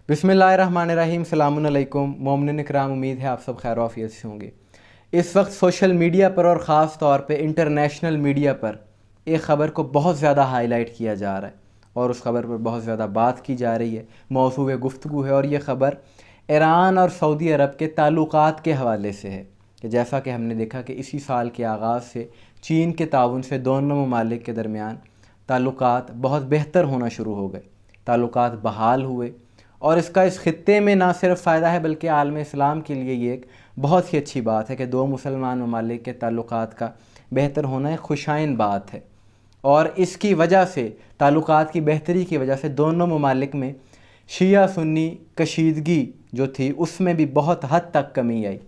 बिस्मिल्लाहिर्रहमानिर्रहीम। सलामुन अलैकुम मोमिनीन इकराम, उम्मीद है आप सब खैर आफियत से होंगे। इस वक्त सोशल मीडिया पर और ख़ास तौर पे इंटरनेशनल मीडिया पर एक ख़बर को बहुत ज़्यादा हाईलाइट किया जा रहा है और उस ख़बर पर बहुत ज़्यादा बात की जा रही है, मौज़ूए गुफ्तगू है। और ये ख़बर ईरान और सऊदी अरब के ताल्लुकात के हवाले से है कि जैसा कि हमने देखा कि इसी साल के आगाज़ से चीन के ताउन से दोनों ममालिक के दरमियान ताल्लुकात बहुत बेहतर होना शुरू हो गए, ताल्लुकात बहाल हुए। और इसका इस खित्ते में ना सिर्फ फ़ायदा है बल्कि आलम इस्लाम के लिए ये एक बहुत ही अच्छी बात है कि दो मुसलमान ममालिक के ताल्लुकात का बेहतर होना एक खुशाइन बात है। और इसकी वजह से, ताल्लुकात की बेहतरी की वजह से, दोनों ममालिक में शिया सुन्नी कशीदगी जो थी उसमें भी बहुत हद तक कमी आई।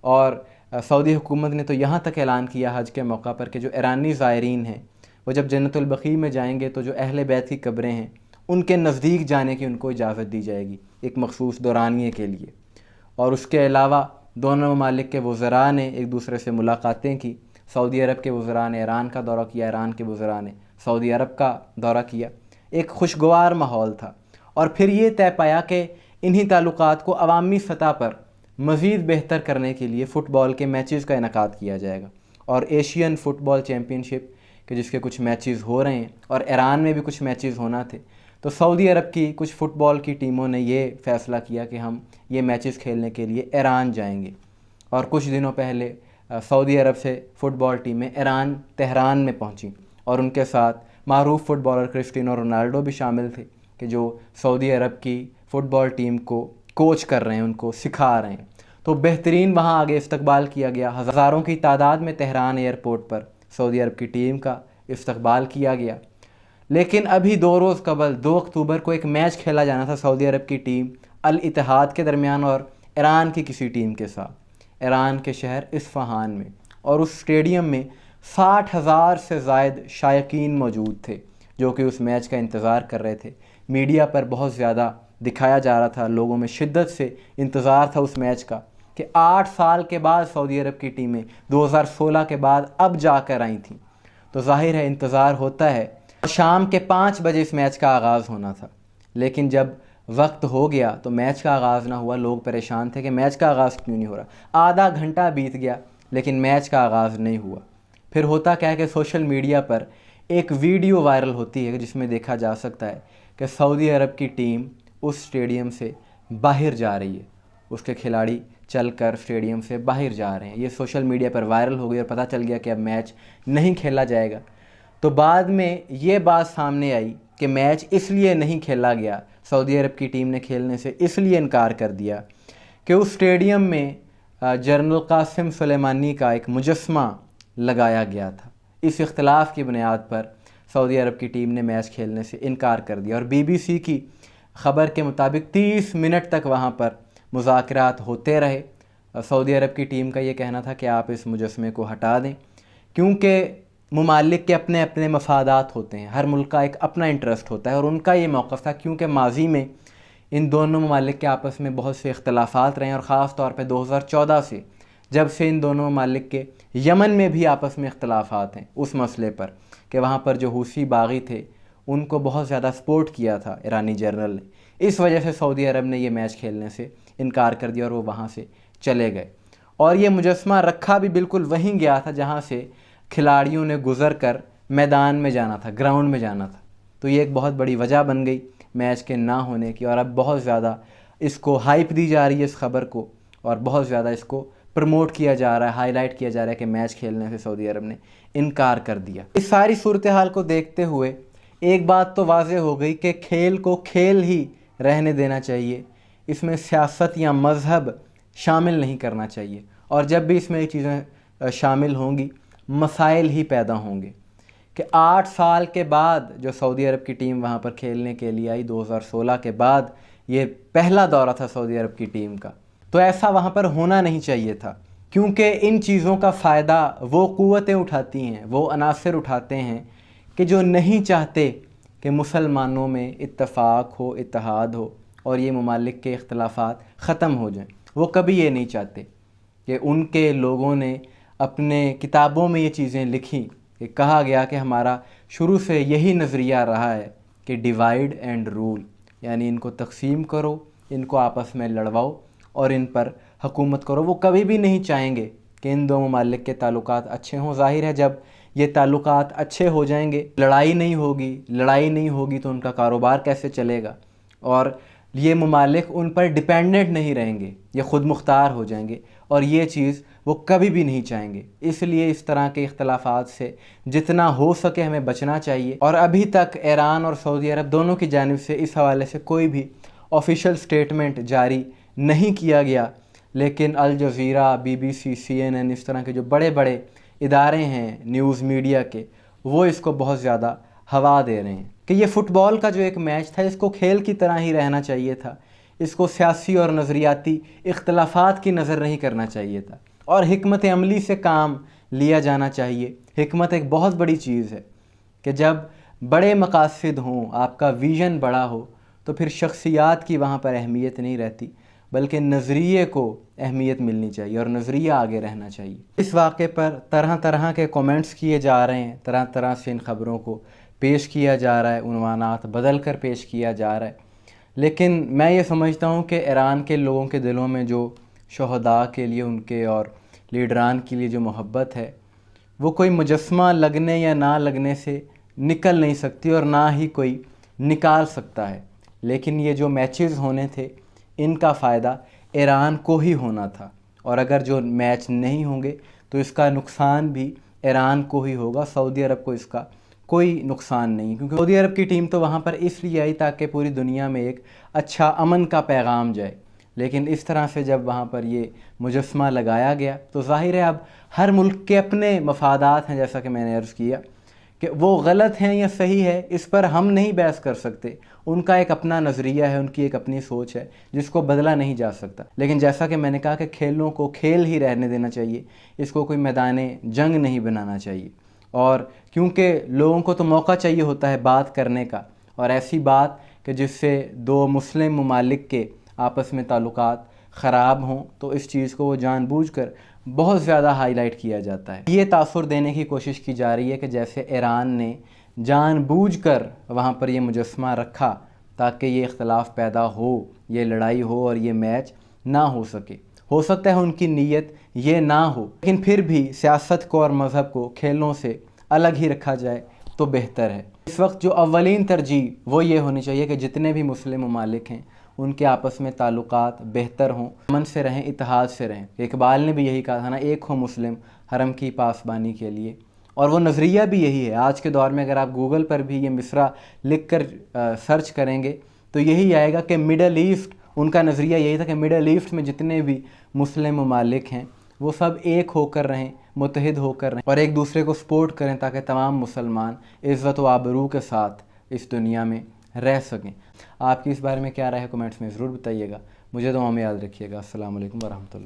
और सऊदी हुकूमत ने तो यहाँ तक ऐलान किया हज के मौका पर कि जो ईरानी ज़ायरीन हैं वो जब जन्नतुल बक़ी में जाएंगे तो जो अहले बैत की कब्रें हैं उनके नज़दीक जाने की उनको इजाज़त दी जाएगी एक मखसूस दौरानिए के लिए। और उसके अलावा दोनों ममालिक के वज़रा ने एक दूसरे से मुलाकातें की। सऊदी अरब के वज़रा ने ईरान का दौरा किया, ईरान के वज़रा ने सऊदी अरब का दौरा किया। एक खुशगवार माहौल था। और फिर ये तय पाया कि इन्हीं ताल्लुकात को अवामी सतह पर मज़ीद बेहतर करने के लिए फ़ुटबॉल के मैचेस का इनेकाद किया जाएगा। और एशियन फ़ुटबॉल चैम्पियनशिप के जिसके कुछ मैचेस हो रहे हैं और ईरान में भी कुछ मैचेस होना थे, तो सऊदी अरब की कुछ फ़ुटबॉल की टीमों ने ये फ़ैसला किया कि हम ये मैचेस खेलने के लिए ईरान जाएंगे। और कुछ दिनों पहले सऊदी अरब से फ़ुटबॉल टीमें ईरान तेहरान में पहुंची और उनके साथ मारूफ फ़ुटबॉलर क्रिस्टियानो रोनाल्डो भी शामिल थे कि जो सऊदी अरब की फ़ुटबॉल टीम को कोच कर रहे हैं, उनको सिखा रहे हैं। तो बेहतरीन वहाँ आगे इस्तकबाल किया गया। हज़ारों की तादाद में तेहरान एयरपोर्ट पर सऊदी अरब की टीम का इस्तकबाल किया गया। लेकिन अभी 2 रोज़ कबल 2 अक्टूबर को एक मैच खेला जाना था सऊदी अरब की टीम अल इत्तेहाद के दरमियान और ईरान की किसी टीम के साथ, ईरान के शहर इस्फ़हान में। और उस स्टेडियम में 60,000 से ज़ायद शायकीन मौजूद थे जो कि उस मैच का इंतज़ार कर रहे थे। मीडिया पर बहुत ज़्यादा दिखाया जा रहा था, लोगों में शिद्दत से इंतज़ार था उस मैच का कि 8 साल के बाद सऊदी अरब की टीमें 2016 के बाद अब जाकर आई थीं। तो ज़ाहिर है इंतज़ार होता है। शाम के 5 बजे इस मैच का आगाज़ होना था, लेकिन जब वक्त हो गया तो मैच का आगाज़ ना हुआ। लोग परेशान थे कि मैच का आगाज़ क्यों नहीं हो रहा। आधा घंटा बीत गया लेकिन मैच का आगाज़ नहीं हुआ। फिर होता क्या है कि सोशल मीडिया पर एक वीडियो वायरल होती है जिसमें देखा जा सकता है कि सऊदी अरब की टीम उस स्टेडियम से बाहर जा रही है, उसके खिलाड़ी चलकर स्टेडियम से बाहर जा रहे हैं। ये सोशल मीडिया पर वायरल हो गई और पता चल गया कि अब मैच नहीं खेला जाएगा। तो बाद में ये बात सामने आई कि मैच इसलिए नहीं खेला गया, सऊदी अरब की टीम ने खेलने से इसलिए इनकार कर दिया कि उस स्टेडियम में जनरल कासिम सुलेमानी का एक मुजस्मा लगाया गया था। इस इख्तिलाफ़ की बुनियाद पर सऊदी अरब की टीम ने मैच खेलने से इनकार कर दिया। और BBC की ख़बर के मुताबिक 30 मिनट तक वहाँ पर मुज़ाकरात होते रहे। सऊदी अरब की टीम का ये कहना था कि आप इस मुजस्मे को हटा दें, क्योंकि ममालिक के अपने अपने मफादात होते हैं, हर मुल्क का एक अपना इंटरेस्ट होता है। और उनका ये मौक़िफ़ था क्योंकि माजी में इन दोनों ममालिक के आपस में बहुत से इख्तलाफात रहे हैं। और ख़ास तौर पे 2014 से जब से इन दोनों ममालिक के यमन में भी आपस में इख्तलाफात हैं उस मसले पर कि वहाँ पर जो हूसी बागी थे उनको बहुत ज़्यादा सपोर्ट किया था ईरानी जनरल ने। इस वजह से सऊदी अरब ने ये मैच खेलने से इनकार कर दिया और वो वहाँ से चले गए। और ये मुजस्मा रखा भी बिल्कुल वहीं गया था जहाँ से खिलाड़ियों ने गुज़र कर मैदान में जाना था, ग्राउंड में जाना था। तो ये एक बहुत बड़ी वजह बन गई मैच के ना होने की। और अब बहुत ज़्यादा इसको हाइप दी जा रही है इस ख़बर को, और बहुत ज़्यादा इसको प्रमोट किया जा रहा है, हाईलाइट किया जा रहा है कि मैच खेलने से सऊदी अरब ने इनकार कर दिया। इस सारी सूरत हाल को देखते हुए एक बात तो वाज़ेह हो गई कि खेल को खेल ही रहने देना चाहिए, इसमें सियासत या मज़हब शामिल नहीं करना चाहिए। और जब भी इसमें ये चीज़ें शामिल होंगी मसाइल ही पैदा होंगे। कि 8 साल के बाद जो सऊदी अरब की टीम वहाँ पर खेलने के लिए आई, 2016 के बाद ये पहला दौरा था सऊदी अरब की टीम का, तो ऐसा वहाँ पर होना नहीं चाहिए था। क्योंकि इन चीज़ों का फ़ायदा वो क़ुव्वतें उठाती हैं, वो अनासर उठाते हैं कि जो नहीं चाहते कि मुसलमानों में इत्तफ़ाक़ हो, इत्तेहाद हो और ये ममालिक के इख्तलाफात ख़त्म हो जाएं। वो कभी ये नहीं चाहते कि उनके लोगों ने अपने किताबों में ये चीज़ें लिखी कि कहा गया कि हमारा शुरू से यही नज़रिया रहा है कि डिवाइड एंड रूल, यानी इनको तकसीम करो, ان کو آپس میں لڑواؤ اور ان پر حکومت کرو۔ وہ کبھی بھی نہیں چاہیں گے کہ ان دو ممالک کے تعلقات اچھے ہوں۔ ظاہر ہے جب یہ تعلقات اچھے ہو جائیں گے، لڑائی نہیں ہوگی تو ان کا کاروبار کیسے چلے گا، اور یہ ممالک ان پر ڈیپینڈنٹ نہیں رہیں گے، یہ خود مختار ہو جائیں گے، اور یہ چیز وہ کبھی بھی نہیں چاہیں گے۔ اس لیے اس طرح کے اختلافات سے جتنا ہو سکے ہمیں بچنا چاہیے۔ اور ابھی تک ایران اور سعودی عرب دونوں کی جانب سے اس حوالے سے کوئی بھی آفیشیل سٹیٹمنٹ جاری نہیں کیا گیا، لیکن الجزیرہ، BBC، CNN، اس طرح کے جو بڑے بڑے ادارے ہیں نیوز میڈیا کے، وہ اس کو بہت زیادہ ہوا دے رہے ہیں کہ یہ فٹ بال کا جو ایک میچ تھا اس کو کھیل کی طرح ہی رہنا چاہیے تھا، اس کو سیاسی اور نظریاتی اختلافات کی نظر نہیں کرنا چاہیے تھا، اور حکمت عملی سے کام لیا جانا چاہیے۔ حکمت ایک بہت بڑی چیز ہے کہ جب بڑے مقاصد ہوں، آپ کا ویژن بڑا ہو، تو پھر شخصیات کی وہاں پر اہمیت نہیں رہتی، بلکہ نظریے کو اہمیت ملنی چاہیے اور نظریہ آگے رہنا چاہیے۔ اس واقعے پر طرح طرح کے کومنٹس کیے جا رہے ہیں، طرح طرح سے ان خبروں کو پیش کیا جا رہا ہے، عنوانات بدل کر پیش کیا جا رہا ہے، لیکن میں یہ سمجھتا ہوں کہ ایران کے لوگوں کے دلوں میں جو شہداء کے لیے ان کے اور لیڈران کے لیے جو محبت ہے، وہ کوئی مجسمہ لگنے یا نہ لگنے سے نکل نہیں سکتی اور نہ ہی کوئی نکال سکتا ہے۔ لیکن یہ جو میچز ہونے تھے ان کا فائدہ ایران کو ہی ہونا تھا، اور اگر جو میچ نہیں ہوں گے تو اس کا نقصان بھی ایران کو ہی ہوگا، سعودی عرب کو اس کا کوئی نقصان نہیں، کیونکہ سعودی عرب کی ٹیم تو وہاں پر اس لیے آئی تاکہ پوری دنیا میں ایک اچھا امن کا پیغام جائے، لیکن اس طرح سے جب وہاں پر یہ مجسمہ لگایا گیا تو ظاہر ہے اب ہر ملک کے اپنے مفادات ہیں، جیسا کہ میں نے عرض کیا کہ وہ غلط ہیں یا صحیح ہے اس پر ہم نہیں بحث کر سکتے، ان کا ایک اپنا نظریہ ہے، ان کی ایک اپنی سوچ ہے جس کو بدلا نہیں جا سکتا۔ لیکن جیسا کہ میں نے کہا کہ کھیلوں کو کھیل ہی رہنے دینا چاہیے، اس کو کوئی میدان جنگ نہیں بنانا چاہیے، اور کیونکہ لوگوں کو تو موقع چاہیے ہوتا ہے بات کرنے کا، اور ایسی بات کہ جس سے دو مسلم ممالک کے آپس میں تعلقات خراب ہوں، تو اس چیز کو وہ جان بوجھ کر بہت زیادہ ہائی لائٹ کیا جاتا ہے۔ یہ تاثر دینے کی کوشش کی جا رہی ہے کہ جیسے ایران نے جان بوجھ کر وہاں پر یہ مجسمہ رکھا تاکہ یہ اختلاف پیدا ہو، یہ لڑائی ہو اور یہ میچ نہ ہو سکے۔ ہو سکتا ہے ان کی نیت یہ نہ ہو، لیکن پھر بھی سیاست کو اور مذہب کو کھیلوں سے الگ ہی رکھا جائے تو بہتر ہے۔ اس وقت جو اولین ترجیح وہ یہ ہونی چاہیے کہ جتنے بھی مسلم ممالک ہیں ان کے آپس میں تعلقات بہتر ہوں، امن سے رہیں، اتحاد سے رہیں۔ اقبال نے بھی یہی کہا تھا نا، ایک ہو مسلم حرم کی پاسبانی کے لیے، اور وہ نظریہ بھی یہی ہے۔ آج کے دور میں اگر آپ گوگل پر بھی یہ مصرع لکھ کر سرچ کریں گے تو یہی آئے گا کہ مڈل ایسٹ، ان کا نظریہ یہی تھا کہ مڈل ایسٹ میں جتنے بھی مسلم ممالک ہیں وہ سب ایک ہو کر رہیں، متحد ہو کر رہیں، اور ایک دوسرے کو سپورٹ کریں تاکہ تمام مسلمان عزت و آبرو کے ساتھ اس دنیا میں رہ سکیں۔ آپ کی اس بارے میں کیا رائے ہے؟ کمنٹس میں ضرور بتائیے گا۔ مجھے دعاؤں میں یاد رکھیے گا۔ السلام علیکم ورحمۃ اللہ۔